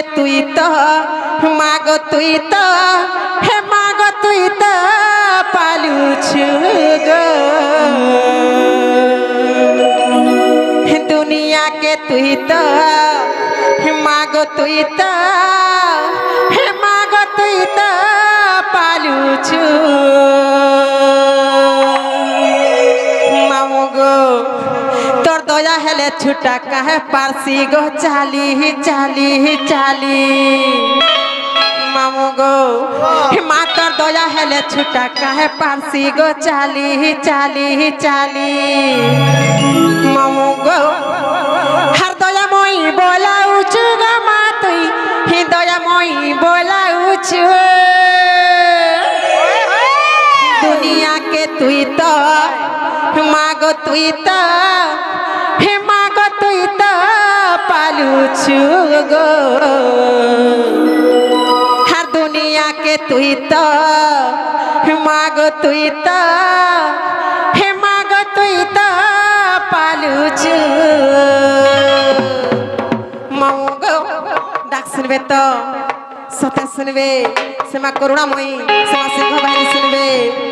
के तुई तो मागो तुई तो हे मागो तुई तो पालू छुगो दुनिया के तुई तो मागो तुई तो हे मागो तुई तो पालू छु मामू गो तोर दया हेले छुटा कहे पारसी गो चाली चाली चाली मामू गो माँ तोर दया हेले छुटा कहे पारसी गो चाली चाली चाली मामू गो हर दया मोई बोला उचु गा माँ तुई ही दया मोई बोला उचु दुनिया के तुई तो मागो तुई तो हे मागो तुई तो पालू छुगो हर दुनिया के तुई तो मागो तुई तो हे मागो तुई तो पालू छु मागो डाक सुनबे तो सते सुनबे सेमा करुणामयी सेमा सिंह बाहिनी सुनबे।